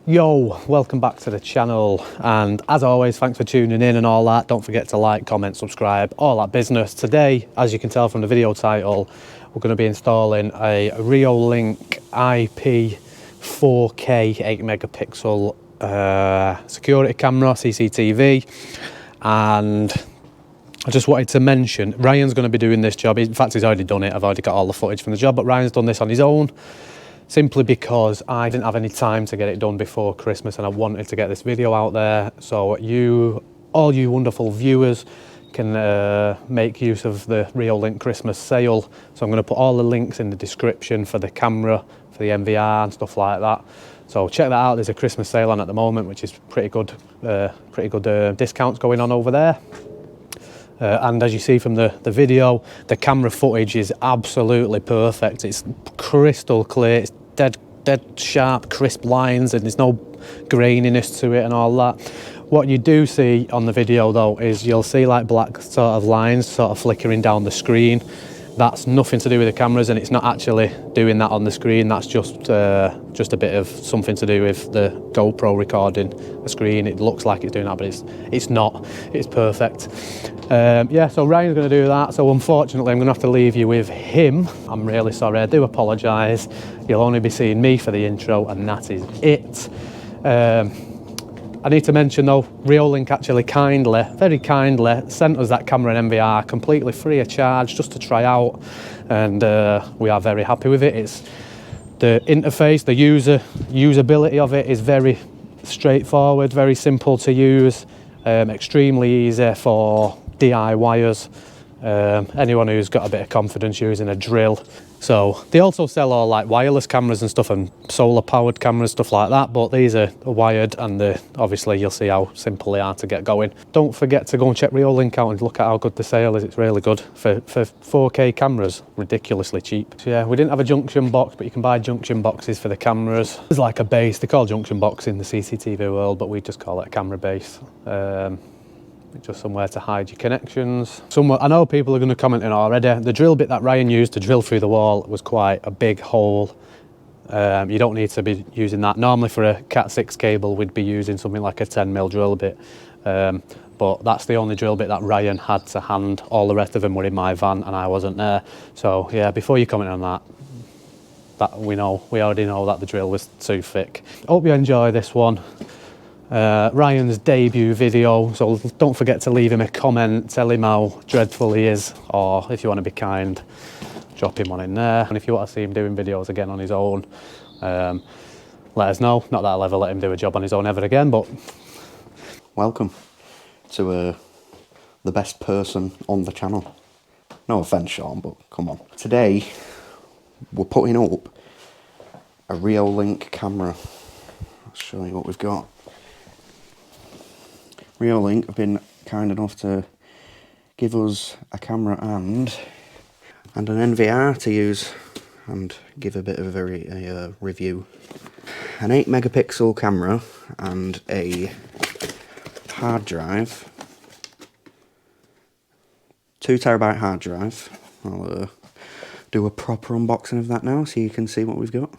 Yo, welcome back to the channel, and as always, thanks for tuning in and all that. Don't forget to like, comment, subscribe, all that business. Today, as you can tell from the video title, we're going to be installing a Reolink IP 4K 8 megapixel security camera, CCTV. And I just wanted to mention, Ryan's going to be doing this job. In fact, he's already done it. I've already got all the footage from the job, but Ryan's done this on his own, simply because I didn't have any time to get it done before Christmas and I wanted to get this video out there so all you wonderful viewers can make use of the Reolink Christmas sale. So I'm going to put all the links in the description for the camera, for the MVR and stuff like that. So check that out. There's a Christmas sale on at the moment, which is pretty good discounts going on over there. And as you see from the video, the camera footage is absolutely perfect. It's crystal clear, it's dead sharp, crisp lines, and there's no graininess to it and all that. What you do see on the video though is you'll see like black sort of lines sort of flickering down the screen. That's nothing to do with the cameras, and it's not actually doing that on the screen. That's just a bit of something to do with the GoPro recording the screen. It looks like it's doing that, but it's not. It's perfect. Yeah, so Ryan's going to do that. So unfortunately, I'm going to have to leave you with him. I'm really sorry. I do apologise. You'll only be seeing me for the intro, and that is it. I need to mention though, Reolink actually very kindly sent us that camera and MVR completely free of charge just to try out, and we are very happy with it. It's the interface, the usability of it is very straightforward, very simple to use, extremely easy for DIYers, anyone who's got a bit of confidence using a drill. So they also sell all like wireless cameras and stuff, and solar powered cameras, stuff like that, but these are wired, and obviously you'll see how simple they are to get going. Don't forget to go and check Reolink out and look at how good the sale is. It's really good for 4K cameras, ridiculously cheap. So yeah, we didn't have a junction box, but you can buy junction boxes for the cameras. There's like a base, they call junction box in the CCTV world, but we just call it a camera base. Just somewhere to hide your connections. I know people are going to comment in already. The drill bit that Ryan used to drill through the wall was quite a big hole. You don't need to be using that. Normally for a Cat6 cable we'd be using something like a 10mm drill bit, but that's the only drill bit that Ryan had to hand. All the rest of them were in my van and I wasn't there. So yeah, before you comment on that we already know that the drill was too thick. Hope you enjoy this one. Ryan's debut video, so don't forget to leave him a comment, tell him how dreadful he is, or if you want to be kind, drop him one in there. And if you want to see him doing videos again on his own, let us know. Not that I'll ever let him do a job on his own ever again, but welcome to the best person on the channel. No offence, Sean, but come on. Today we're putting up a Reolink camera. I'll show you what we've got. Reolink have been kind enough to give us a camera and an NVR to use and give a bit of a review. An 8 megapixel camera and a hard drive, 2 terabyte hard drive. I'll do a proper unboxing of that now so you can see what we've got.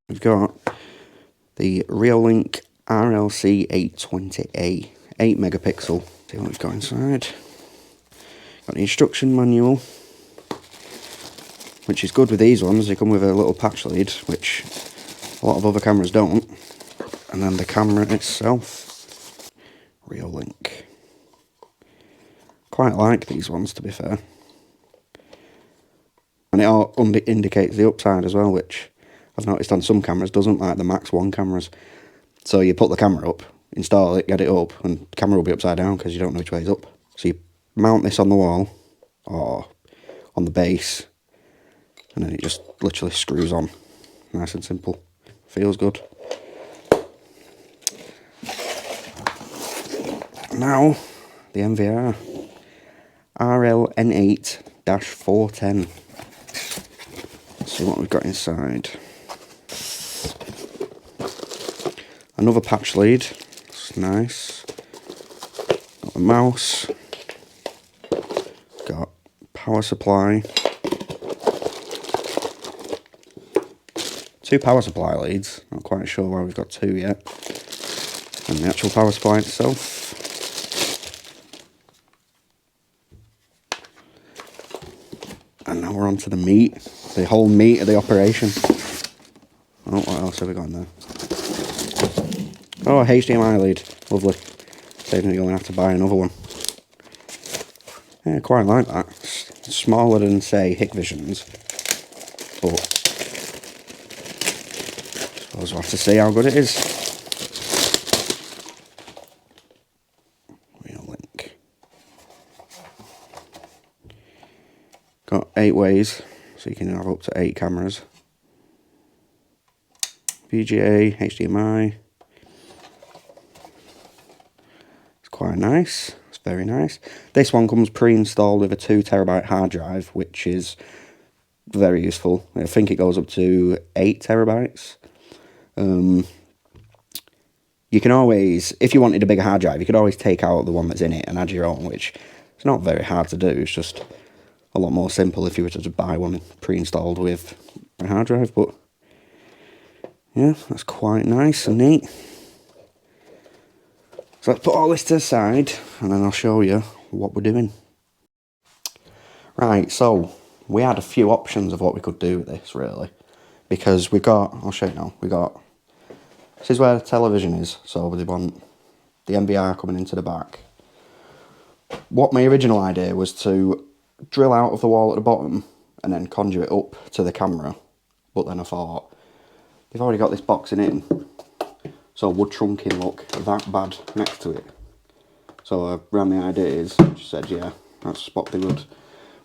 We've got the Reolink RLC 820A. 8 megapixel. See what we've got inside. Got the instruction manual, which is good with these ones. They come with a little patch lead, which a lot of other cameras don't. And then the camera itself. Reolink. Quite like these ones, to be fair. And it all indicates the upside as well, which I've noticed on some cameras doesn't, like the Max 1 cameras. So you put the camera up, install it, get it up, and the camera will be upside down because you don't know which way is up. So you mount this on the wall or on the base, and then it just literally screws on. Nice and simple. Feels good. Now, the MVR. RLN8-410. Let's see what we've got inside. Another patch lead. Nice. Got the mouse. Got power supply. 2 power supply leads. Not quite sure why we've got 2 yet. And the actual power supply itself. And now we're on to the meat. The whole meat of the operation. Oh, what else have we got in there? Oh, a HDMI lead. Lovely. Saving you're going to have to buy another one. Yeah, quite like that. It's smaller than, say, Hikvision's. But I suppose we'll have to see how good it is. Reolink. Got 8 ways, so you can have up to 8 cameras. VGA, HDMI. It's quite nice. It's very nice. This one comes pre-installed with a 2 terabyte hard drive, which is very useful. I think it goes up to 8 terabytes. You can always, if you wanted a bigger hard drive, you could always take out the one that's in it and add your own, which is not very hard to do. It's just a lot more simple if you were to just buy one pre-installed with a hard drive. But yeah, that's quite nice and neat. So let's put all this to the side and then I'll show you what we're doing. Right, so we had a few options of what we could do with this, really. Because we've got, I'll show you now, this is where the television is, so we want the NVR coming into the back. What my original idea was to drill out of the wall at the bottom and then conduit up to the camera. But then I thought, they've already got this boxing in, so would trunking look that bad next to it? So I ran the ideas, she said, yeah, that's what they would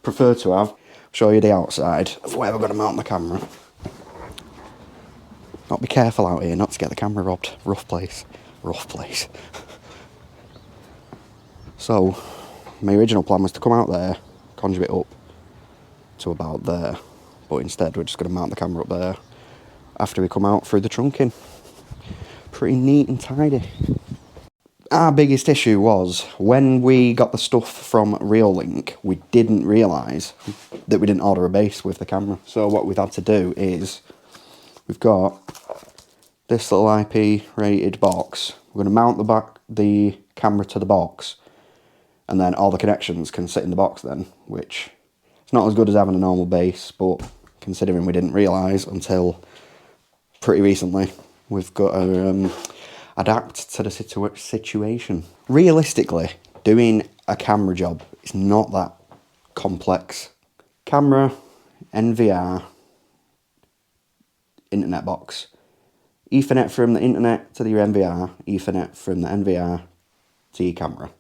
prefer to have. Show you the outside of where we're going to mount the camera. Not be careful out here, not to get the camera robbed. Rough place. Rough place. So, my original plan was to come out there, conduit up to about there. But instead we're just going to mount the camera up there after we come out through the trunking. Pretty neat and tidy. Our biggest issue was when we got the stuff from Reolink, we didn't realise that we didn't order a base with the camera. So what we've had to do is we've got this little IP rated box. We're going to mount the camera to the box, and then all the connections can sit in the box then, which is not as good as having a normal base, but considering we didn't realise until pretty recently, we've got to adapt to the situation. Realistically, doing a camera job is not that complex. Camera, NVR, internet box. Ethernet from the internet to your NVR, Ethernet from the NVR to your camera.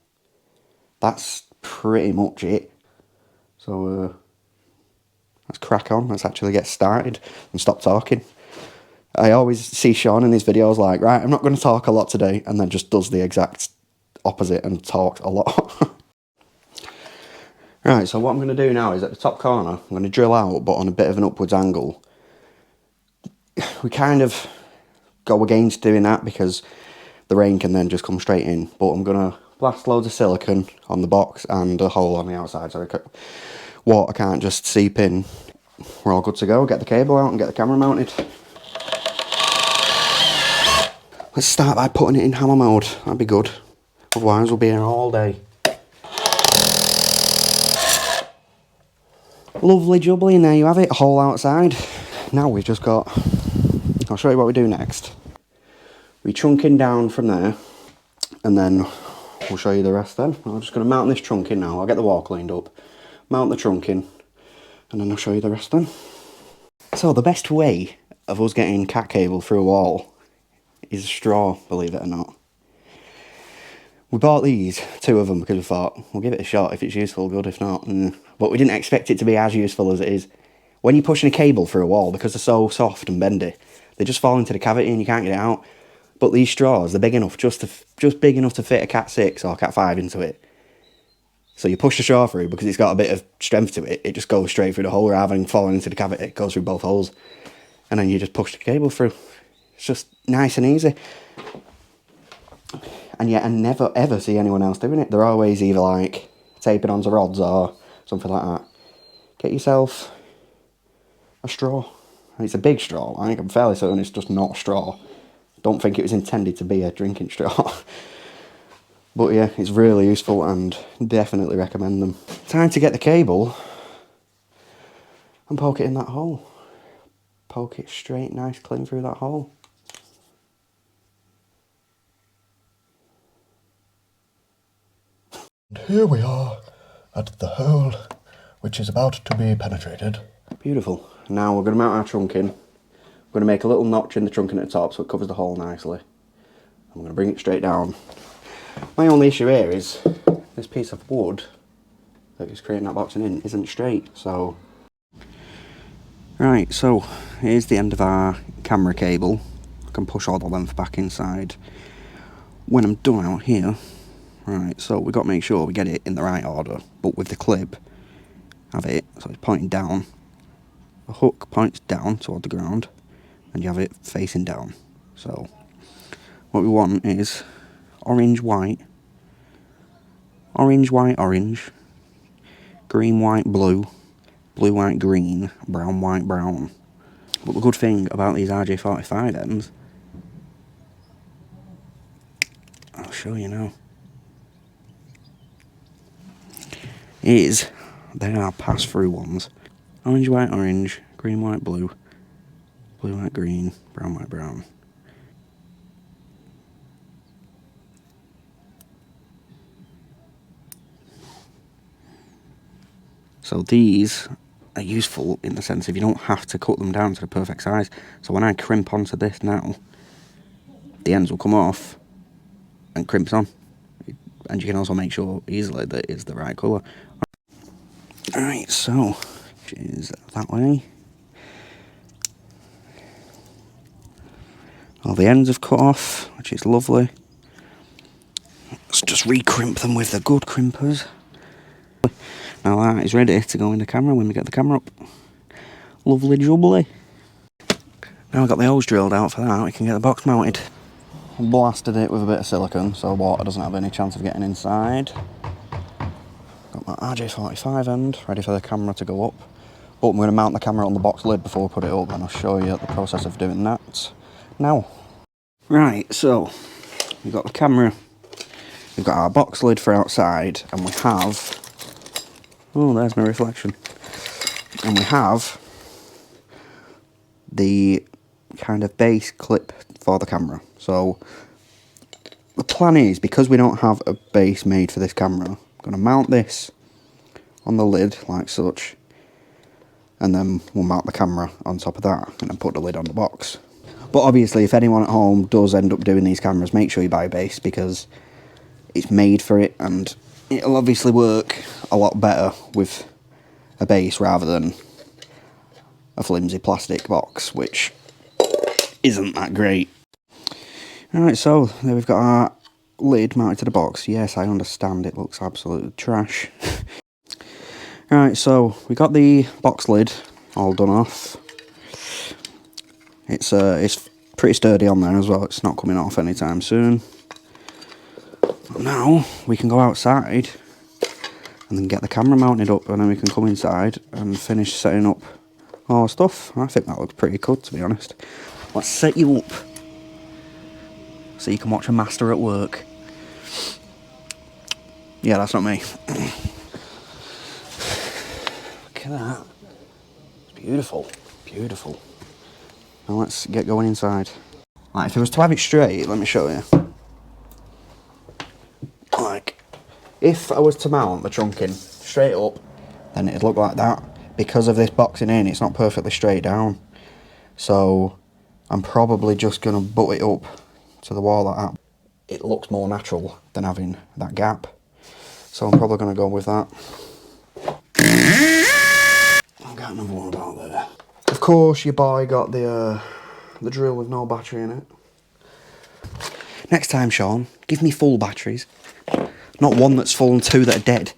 That's pretty much it. So let's crack on, let's actually get started and stop talking. I always see Sean in these videos like, right, I'm not going to talk a lot today, and then just does the exact opposite and talks a lot. Right, so what I'm going to do now is at the top corner, I'm going to drill out, but on a bit of an upwards angle. We kind of go against doing that because the rain can then just come straight in, but I'm going to blast loads of silicone on the box and a hole on the outside so water can't just seep in. We're all good to go, get the cable out and get the camera mounted. Let's start by putting it in hammer mode, that'd be good. Otherwise we'll be here all day. Lovely jubbly, and there you have it, hole outside. Now we've just got, I'll show you what we do next. We trunking down from there, and then we'll show you the rest then. I'm just going to mount this trunking now, I'll get the wall cleaned up, mount the trunking, and then I'll show you the rest then. So the best way of us getting cat cable through a wall is a straw, believe it or not. We bought these, 2 of them, because we thought, we'll give it a shot, if it's useful, good, if not. But we didn't expect it to be as useful as it is. When you're pushing a cable through a wall, because they're so soft and bendy, they just fall into the cavity and you can't get it out. But these straws, they're big enough, just big enough to fit a Cat 6 or Cat 5 into it. So you push the straw through, because it's got a bit of strength to it, it just goes straight through the hole rather than falling into the cavity, it goes through both holes. And then you just push the cable through. It's just nice and easy. And yet I never ever see anyone else doing it. They're always either like taping onto rods or something like that. Get yourself a straw It's a big straw. I think I'm fairly certain it's just not a straw. Don't think it was intended to be a drinking straw. But yeah, it's really useful and definitely recommend them. Time to get the cable and poke it in that hole. Poke it straight, nice, clean through that hole. And here we are at the hole which is about to be penetrated. Beautiful. Now we're going to mount our trunk in. We're going to make a little notch in the trunk at the top so it covers the hole nicely. I'm going to bring it straight down. My only issue here is this piece of wood that is creating that boxing in isn't straight, so... Right, so here's the end of our camera cable. I can push all the length back inside. When I'm done out here, right, so we've got to make sure we get it in the right order, but with the clip, have it, so it's pointing down. The hook points down toward the ground, and you have it facing down. So, what we want is orange, white, orange, white, orange, green, white, blue, blue, white, green, brown, white, brown. But the good thing about these RJ45 ends, I'll show you now, is they are pass-through ones. Orange, white, orange, green, white, blue, blue, white, green, brown, white, brown. So these are useful in the sense of you don't have to cut them down to the perfect size. So when I crimp onto this now, the ends will come off and crimps on. And you can also make sure easily that it's the right colour. Alright, so, which is that way. All the ends have cut off, which is lovely. Let's just re-crimp them with the good crimpers. Now that is ready to go in the camera when we get the camera up. Lovely jubbly. Now I've got the hose drilled out for that, we can get the box mounted. Blasted it with a bit of silicone so water doesn't have any chance of getting inside. Got my RJ45 end ready for the camera to go up. But I'm going to mount the camera on the box lid before we put it up, and I'll show you the process of doing that now. Right, so we've got the camera, we've got our box lid for outside, and we have... Oh, there's my reflection. And we have the kind of base clip for the camera. So the plan is, because we don't have a base made for this camera, I'm going to mount this on the lid like such, and then we'll mount the camera on top of that and then put the lid on the box. But obviously if anyone at home does end up doing these cameras, make sure you buy a base, because it's made for it and it'll obviously work a lot better with a base rather than a flimsy plastic box, which isn't that great. Alright, so there we've got our lid mounted to the box. Yes, I understand it looks absolute trash. Alright, so we got the box lid all done off. It's pretty sturdy on there as well, it's not coming off anytime soon. But now we can go outside and then get the camera mounted up, and then we can come inside and finish setting up all our stuff. I think that looks pretty good, to be honest. Let's set you up so you can watch a master at work. Yeah, that's not me. Look at that. It's beautiful, beautiful. Now let's get going inside. Right, if it was to have it straight, let me show you. Like, if I was to mount the trunk in straight up, then it'd look like that. Because of this boxing in, it's not perfectly straight down. So I'm probably just going to butt it up to the wall like that. It looks more natural than having that gap. So I'm probably going to go with that. I've got another one about there. Of course, your boy got the drill with no battery in it. Next time, Sean, give me full batteries. Not one that's full and two that are dead.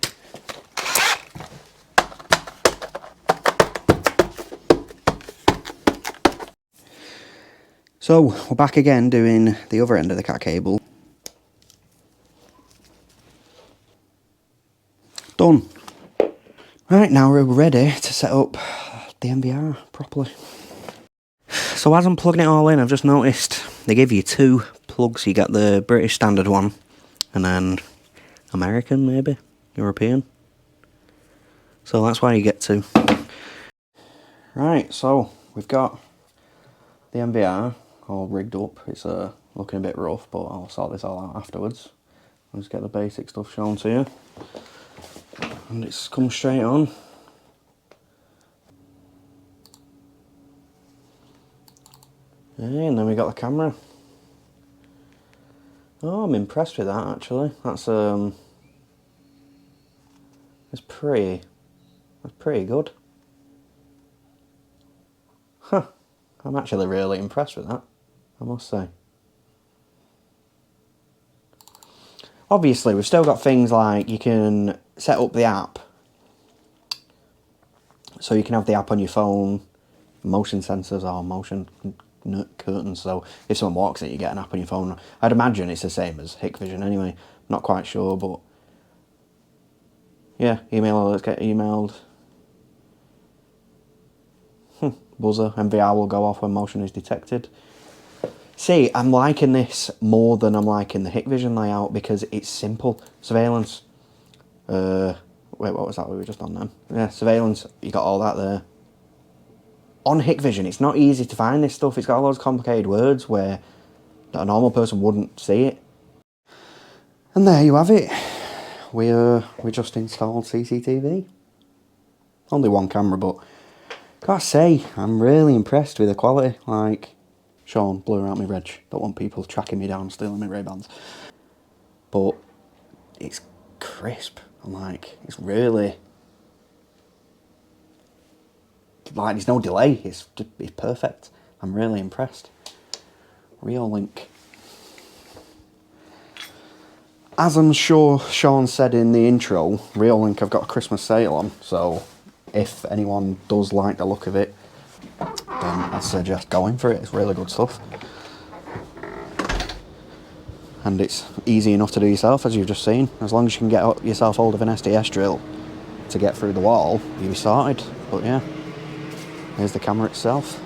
So, we're back again doing the other end of the cat cable. Done. Right, now we're ready to set up the MVR properly. So as I'm plugging it all in, I've just noticed they give you 2 plugs. You get the British standard one, and then American, maybe? European. So that's why you get 2. Right, so we've got the MVR all rigged up. It's looking a bit rough, but I'll sort this all out afterwards. I'll just get the basic stuff shown to you. And it's come straight on. And then we got the camera. Oh, I'm impressed with that actually. That's pretty good. Huh. I'm actually really impressed with that, I must say. Obviously, we've still got things like you can set up the app. So you can have the app on your phone, motion sensors or motion curtains. So if someone walks in, you get an app on your phone. I'd imagine it's the same as Hikvision anyway. Not quite sure, but yeah, email alerts get emailed. Buzzer, MVR will go off when motion is detected. See, I'm liking this more than I'm liking the Hikvision layout because it's simple. Surveillance. Wait, what was that we were just on then? Yeah, surveillance, you got all that there. On Hikvision, it's not easy to find this stuff. It's got all those complicated words where a normal person wouldn't see it. And there you have it. We just installed CCTV. Only 1 camera, but gotta say, I'm really impressed with the quality. Like, Sean, blur out my reg. Don't want people tracking me down, stealing my Ray-Bans. But it's crisp. And like, it's really, like, there's no delay. It's perfect. I'm really impressed. Reolink. As I'm sure Sean said in the intro, Reolink have got a Christmas sale on, so if anyone does like the look of it, then I'd suggest going for it. It's really good stuff. And it's easy enough to do yourself, as you've just seen. As long as you can get yourself hold of an SDS drill to get through the wall, you'll be sorted. But yeah, here's the camera itself.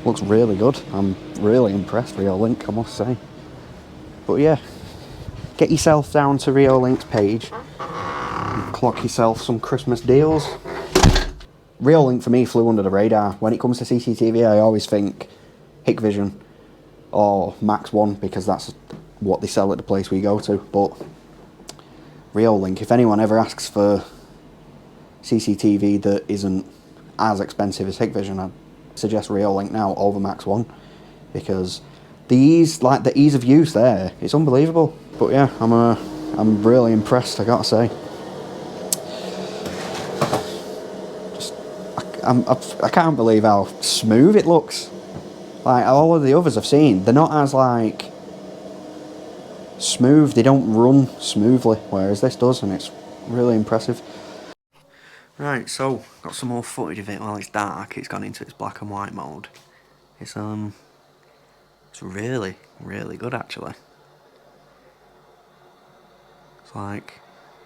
Looks really good. I'm really impressed with Reolink, I must say. But yeah, get yourself down to Reolink's page and clock yourself some Christmas deals. Reolink for me flew under the radar. When it comes to CCTV, I always think Hikvision or Max 1 because that's what they sell at the place we go to. But Reolink, if anyone ever asks for CCTV that isn't as expensive as Hikvision, I'd suggest Reolink now over Max 1 because the ease of use there, it's unbelievable. But yeah, I'm really impressed, I gotta say. I can't believe how smooth it looks. Like all of the others I've seen, they're not as like smooth. They don't run smoothly, whereas this does, and it's really impressive. Right, so got some more footage of it while it's dark. It's gone into its black and white mode. It's really, really good actually. It's like,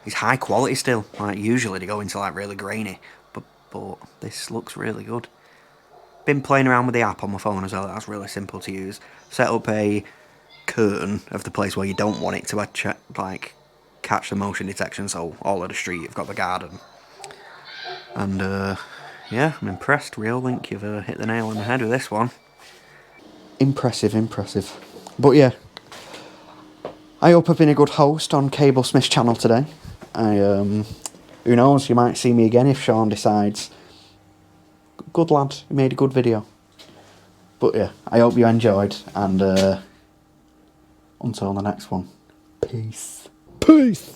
it's high quality still. Like usually they go into like really grainy, but this looks really good. Been playing around with the app on my phone as well. That's really simple to use. Set up a curtain of the place where you don't want it to like catch the motion detection. So all of the street, you've got the garden. And yeah, I'm impressed. Reolink, you've hit the nail on the head with this one. Impressive, impressive. But yeah, I hope I've been a good host on Cable Smith's channel today. Who knows, you might see me again if Sean decides. Good lad, he made a good video. But yeah, I hope you enjoyed, and until the next one, peace. Peace.